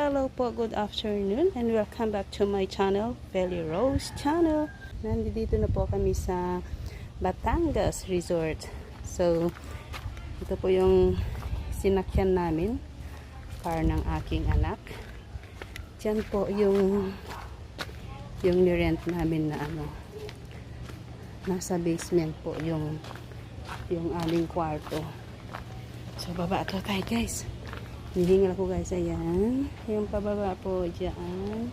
hello po, good afternoon and welcome back to my channel, Feli Rose Channel. Nandito na po kami sa Batangas Resort. So, ito po yung sinakyan namin, car ng aking anak. Diyan po yung nirent namin na nasa basement po yung aming kwarto. So, baba ito tayo guys. Hihingal ako guys, ayan. Yung pababa po dyan.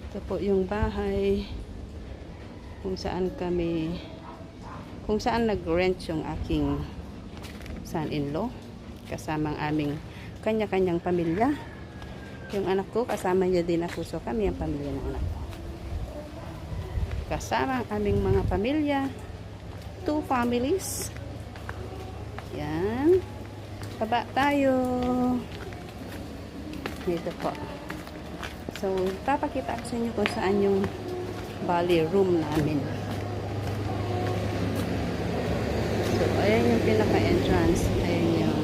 Ito po yung bahay kung saan nag-rent yung aking son-in-law kasama ang aming kanya-kanyang pamilya. Yung anak ko, kasama niya din ako. So kami ang pamilya ng anak ko. Kasama ang aming mga pamilya. 2 families. Yan. Baba tayo. Dito po. So, papakita ko sa inyo kung saan yung bali room namin. So, ayan yung pinaka-entrance. Ayan yung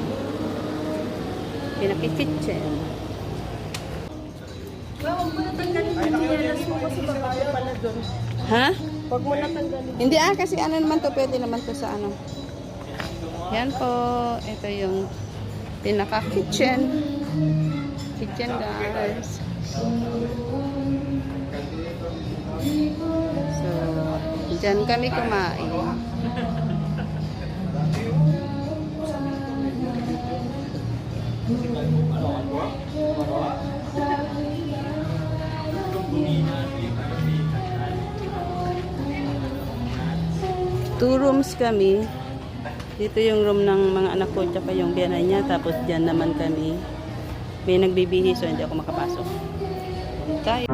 pinaka-kitchen. Huwag mo na tanggalin yung niyalas mo kasi baka pala doon. Ha? Huwag mo na tanggalin. Hindi kasi naman to, pwede naman to sa Yan po, ito yung pinaka-kitchen. Kitchen guys. So, dyan kami kumain. Two rooms kami. Dito yung room ng mga anak ko tsaka yung biyanay niya. Tapos dyan naman kami. May nagbibihi so hindi ako makapasok. Tayo.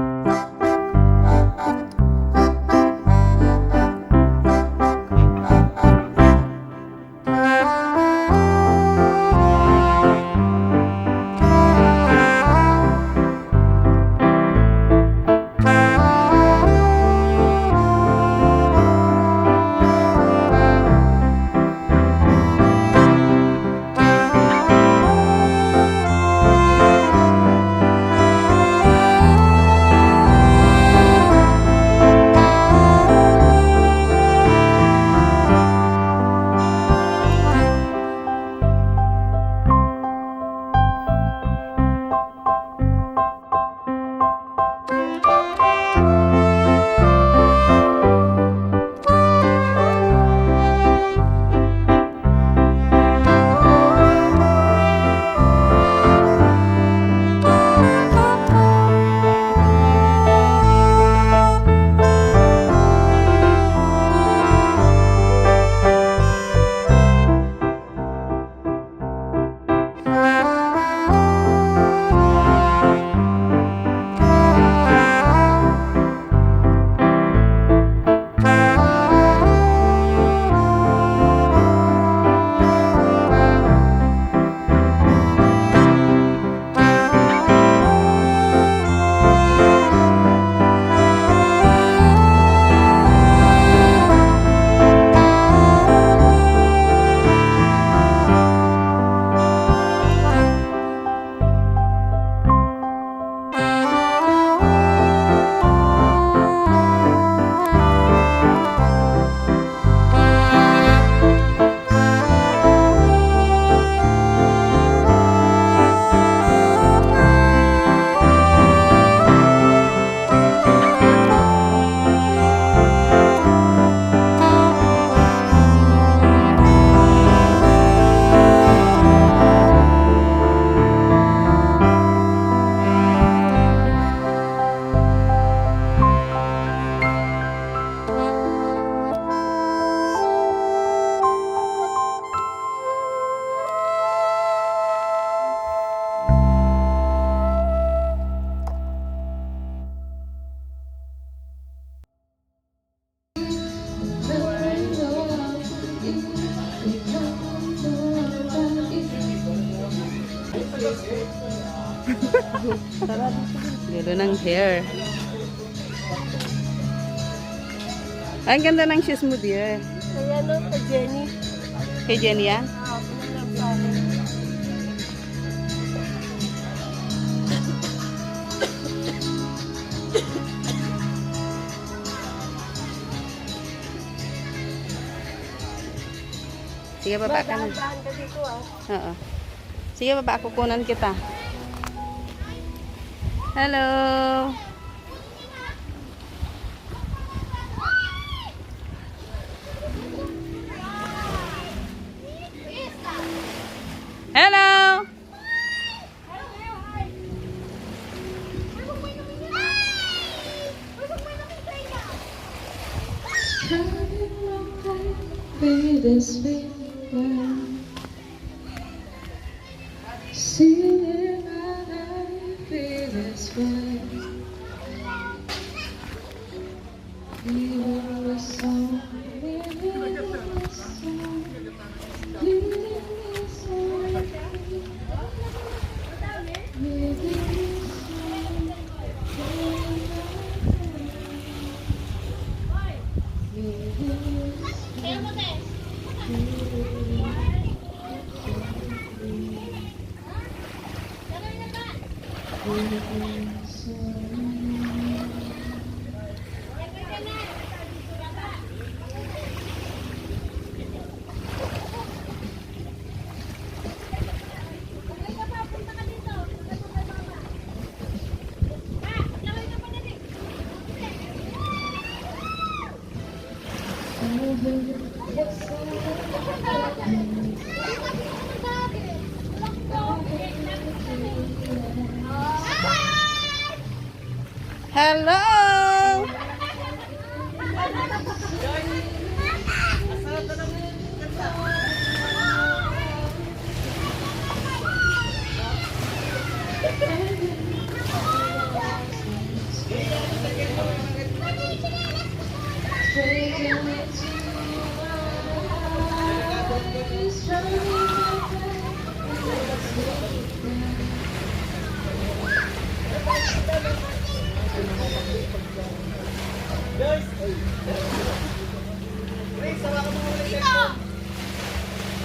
Galo ng hair. Ang ganda ng shoes mo, dear. Ayan o, kay Jenny. Kay Jenny yan? Oo, pinanap sa akin. Sige, baba ka na. Dahan-dahan ka dito ah. Oo. Sige, baba. Kukunan kita. Hello. Hello. This finger, seeing my life be this way. Leaving the song, leaving the song, leaving the song, leaving the Hello.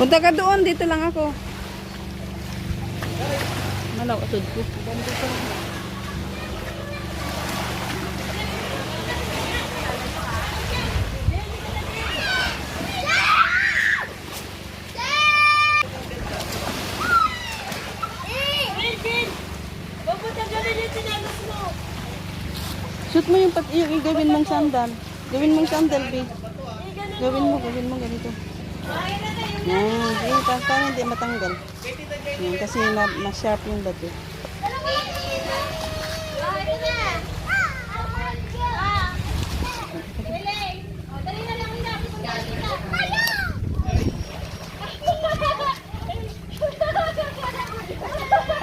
Punta ka doon, dito lang ako. Malaw, atod ko. Shoot mo yung gawin mong sandal. Gawin mong sandal, B. Gawin mo ganito. Yan, yun, para hindi matanggal. Yan, kasi ma-sharp yung bato.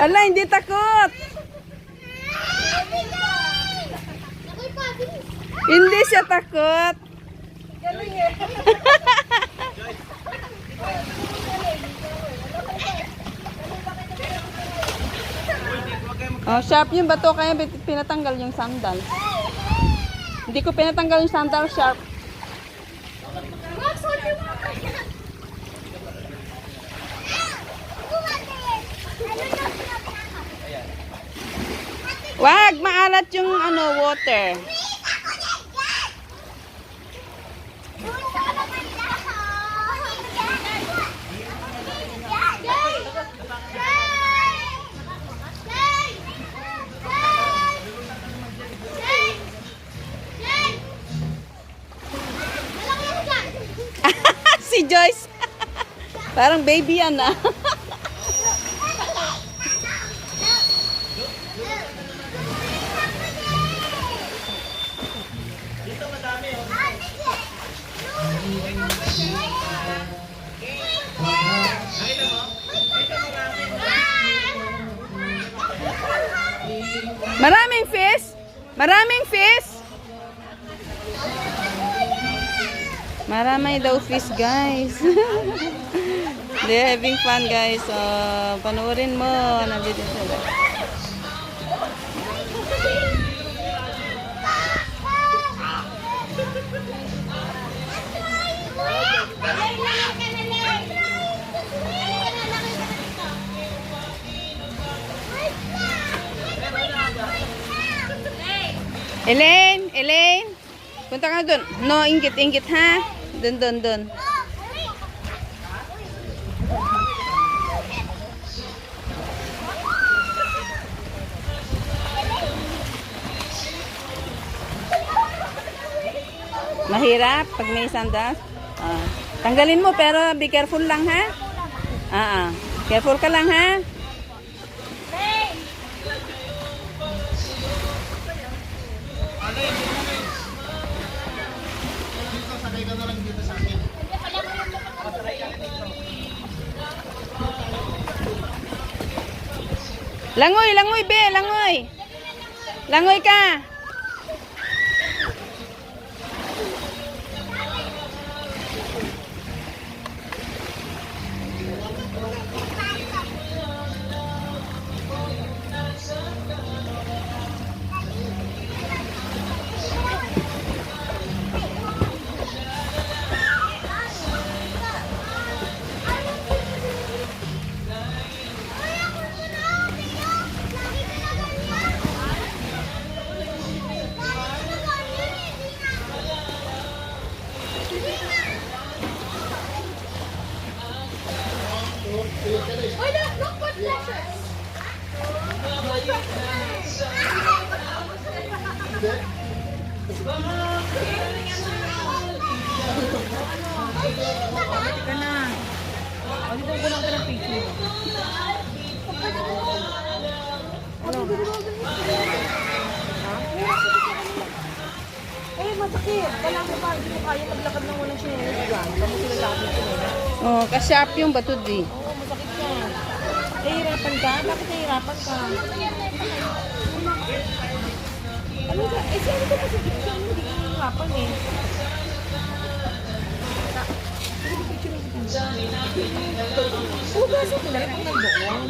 Ala, hindi takot! Hindi siya takot! Oh, sharp yung bato kaya pinatanggal yung sandal. Hindi ko pinatanggal yung sandal, sharp. Wag, maalat yung water. Si Joyce. Parang baby yan ah. Maraming fish? Maraming fish? Marami daw fish, guys. They're having fun, guys. So, panoorin mo. Nandito sila. Elaine, Elaine. Punta ka dun. No, ingit ha. Dun. Mahirap pag may sandas. Tanggalin mo pero be careful lang ha. Careful ka lang ha. Langoy, langoy be, langoy. Langoy ka. Eh, masakit. Kailangan mo ba? Hindi mo kaya maglakad ng walang chinelas. Diba? Kamu sila laki chinelas. Oh, kasyap yung batod eh. Oo, masakit ka. Nahihirapan ka? Bakit nahihirapan ka? Ano ba? Eh, sino ba masakit ka? Hindi ka nahihirapan eh. Hugasin mo na rin ang nagdoon.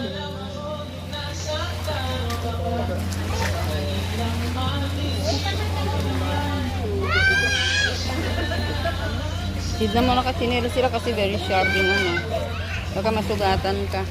Tignan mo nakasinero sila kasi very sharp yung ano. Baka masugatan ka.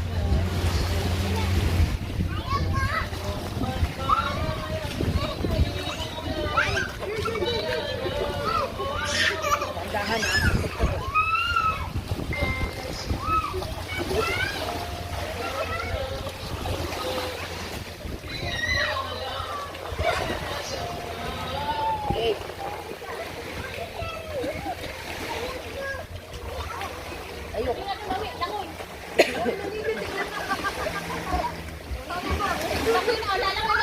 Langoy na, langoy.